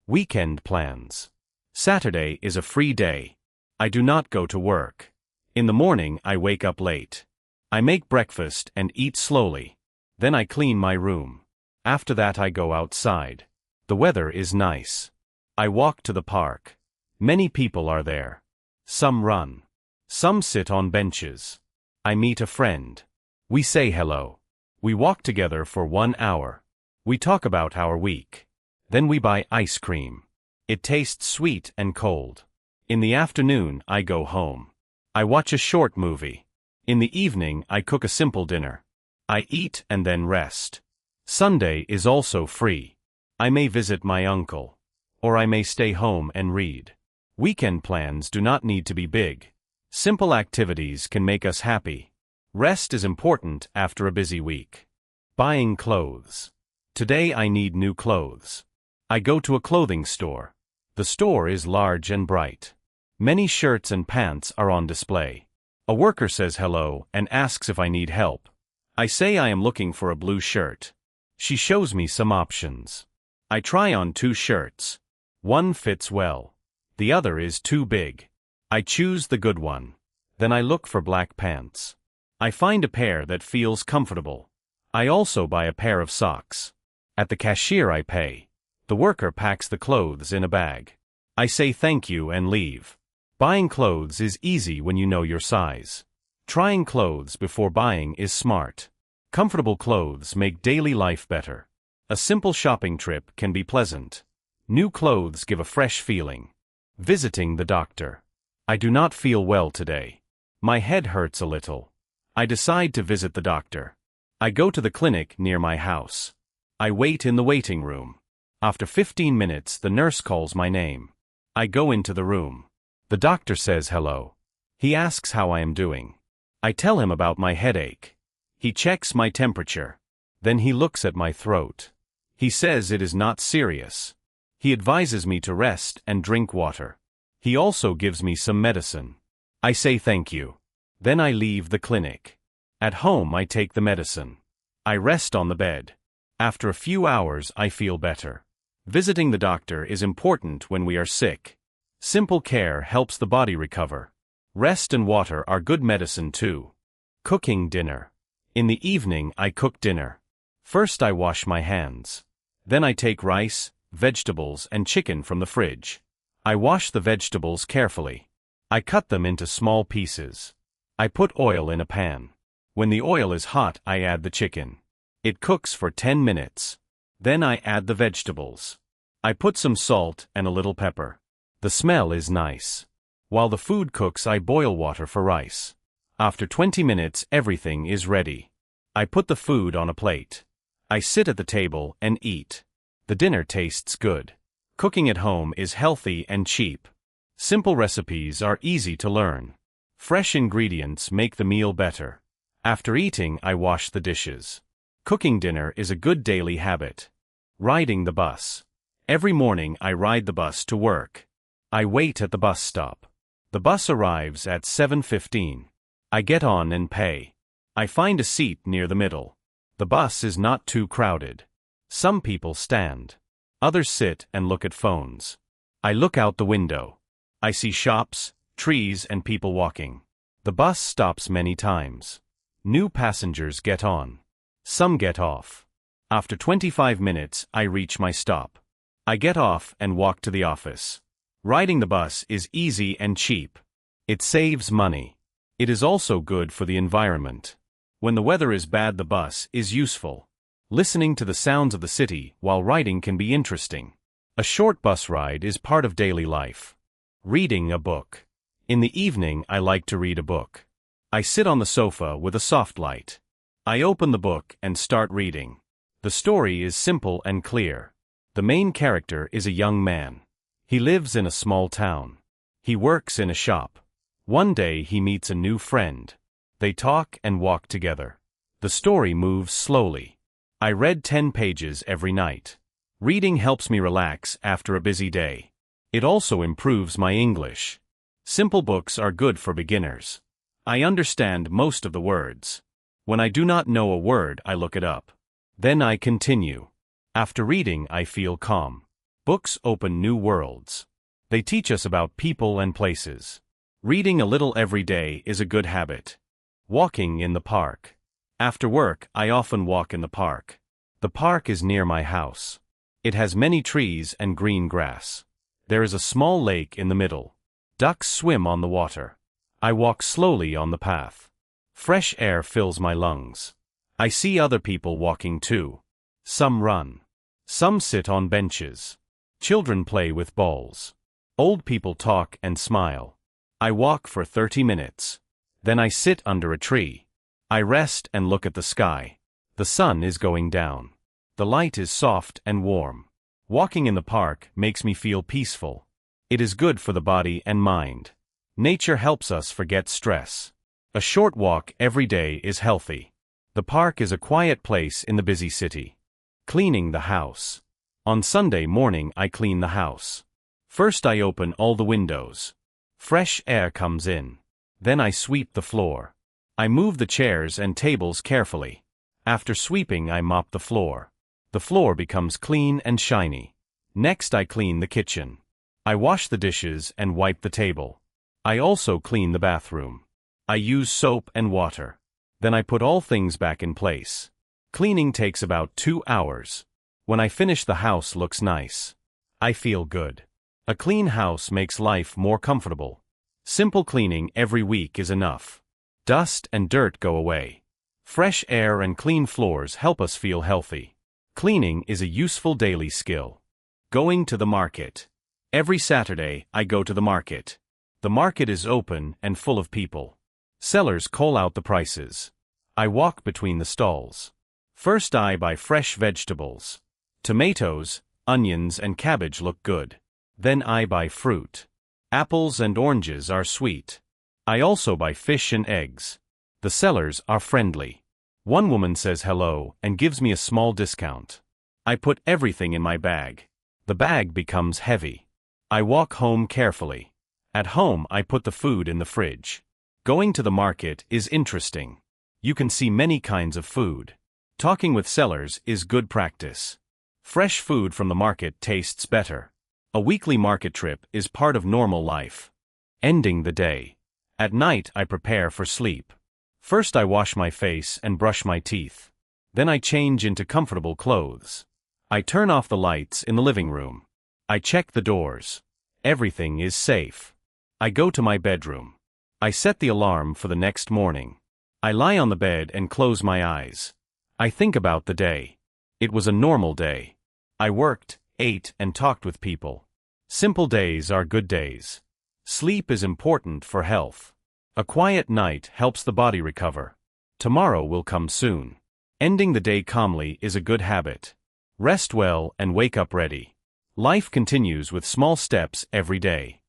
Weekend plans. Saturday is a free day. I do not go to work. In the morning I wake up late. I make breakfast and eat slowly. Then I clean my room. After that I go outside. The weather is nice. I walk to the park. Many people are there. Some run. Some sit on benches. I meet a friend. We say hello. We walk together for 1 hour. We talk about our week. Then we buy ice cream. It tastes sweet and cold. In the afternoon I go home. I watch a short movie. In the evening I cook a simple dinner. I eat and then rest. Sunday is also free. I may visit my uncle. Or I may stay home and read. Weekend plans do not need to be big. Simple activities can make us happy. Rest is important after a busy week. Buying clothes. Today I need new clothes. I go to a clothing store. The store is large and bright. Many shirts and pants are on display. A worker says hello and asks if I need help. I say I am looking for a blue shirt. She shows me some options. I try on 2 shirts. One fits well. The other is too big. I choose the good one. Then I look for black pants. I find a pair that feels comfortable. I also buy a pair of socks. At the cashier I pay. The worker packs the clothes in a bag. I say thank you and leave. Buying clothes is easy when you know your size. Trying clothes before buying is smart. Comfortable clothes make daily life better. A simple shopping trip can be pleasant. New clothes give a fresh feeling. Visiting the doctor. I do not feel well today. My head hurts a little. I decide to visit the doctor. I go to the clinic near my house. I wait in the waiting room. After 15 minutes, the nurse calls my name. I go into the room. The doctor says hello. He asks how I am doing. I tell him about my headache. He checks my temperature. Then he looks at my throat. He says it is not serious. He advises me to rest and drink water. He also gives me some medicine. I say thank you. Then I leave the clinic. At home I take the medicine. I rest on the bed. After a few hours I feel better. Visiting the doctor is important when we are sick. Simple care helps the body recover. Rest and water are good medicine too. Cooking dinner. In the evening I cook dinner. First I wash my hands. Then I take rice, vegetables and chicken from the fridge. I wash the vegetables carefully. I cut them into small pieces. I put oil in a pan. When the oil is hot, I add the chicken. It cooks for 10 minutes. Then I add the vegetables. I put some salt and a little pepper. The smell is nice. While the food cooks, I boil water for rice. After 20 minutes, everything is ready. I put the food on a plate. I sit at the table and eat. The dinner tastes good. Cooking at home is healthy and cheap. Simple recipes are easy to learn. Fresh ingredients make the meal better. After eating, I wash the dishes. Cooking dinner is a good daily habit. Riding the bus. Every morning I ride the bus to work. I wait at the bus stop. The bus arrives at 7:15. I get on and pay. I find a seat near the middle. The bus is not too crowded. Some people stand. Others sit and look at phones. I look out the window. I see shops, trees and people walking. The bus stops many times. New passengers get on. Some get off. After 25 minutes, I reach my stop. I get off and walk to the office. Riding the bus is easy and cheap. It saves money. It is also good for the environment. When the weather is bad, the bus is useful. Listening to the sounds of the city while riding can be interesting. A short bus ride is part of daily life. Reading a book. In the evening, I like to read a book. I sit on the sofa with a soft light. I open the book and start reading. The story is simple and clear. The main character is a young man. He lives in a small town. He works in a shop. One day he meets a new friend. They talk and walk together. The story moves slowly. I read 10 pages every night. Reading helps me relax after a busy day. It also improves my English. Simple books are good for beginners. I understand most of the words. When I do not know a word, I look it up. Then I continue. After reading, I feel calm. Books open new worlds. They teach us about people and places. Reading a little every day is a good habit. Walking in the park. After work, I often walk in the park. The park is near my house. It has many trees and green grass. There is a small lake in the middle. Ducks swim on the water. I walk slowly on the path. Fresh air fills my lungs. I see other people walking too. Some run. Some sit on benches. Children play with balls. Old people talk and smile. I walk for 30 minutes. Then I sit under a tree. I rest and look at the sky. The sun is going down. The light is soft and warm. Walking in the park makes me feel peaceful. It is good for the body and mind. Nature helps us forget stress. A short walk every day is healthy. The park is a quiet place in the busy city. Cleaning the house. On Sunday morning I clean the house. First I open all the windows. Fresh air comes in. Then I sweep the floor. I move the chairs and tables carefully. After sweeping I mop the floor. The floor becomes clean and shiny. Next I clean the kitchen. I wash the dishes and wipe the table. I also clean the bathroom. I use soap and water. Then I put all things back in place. Cleaning takes about 2 hours. When I finish, the house looks nice. I feel good. A clean house makes life more comfortable. Simple cleaning every week is enough. Dust and dirt go away. Fresh air and clean floors help us feel healthy. Cleaning is a useful daily skill. Going to the market. Every Saturday, I go to the market. The market is open and full of people. Sellers call out the prices. I walk between the stalls. First I buy fresh vegetables. Tomatoes, onions and cabbage look good. Then I buy fruit. Apples and oranges are sweet. I also buy fish and eggs. The sellers are friendly. One woman says hello and gives me a small discount. I put everything in my bag. The bag becomes heavy. I walk home carefully. At home I put the food in the fridge. Going to the market is interesting. You can see many kinds of food. Talking with sellers is good practice. Fresh food from the market tastes better. A weekly market trip is part of normal life. Ending the day. At night I prepare for sleep. First I wash my face and brush my teeth. Then I change into comfortable clothes. I turn off the lights in the living room. I check the doors. Everything is safe. I go to my bedroom. I set the alarm for the next morning. I lie on the bed and close my eyes. I think about the day. It was a normal day. I worked, ate, and talked with people. Simple days are good days. Sleep is important for health. A quiet night helps the body recover. Tomorrow will come soon. Ending the day calmly is a good habit. Rest well and wake up ready. Life continues with small steps every day.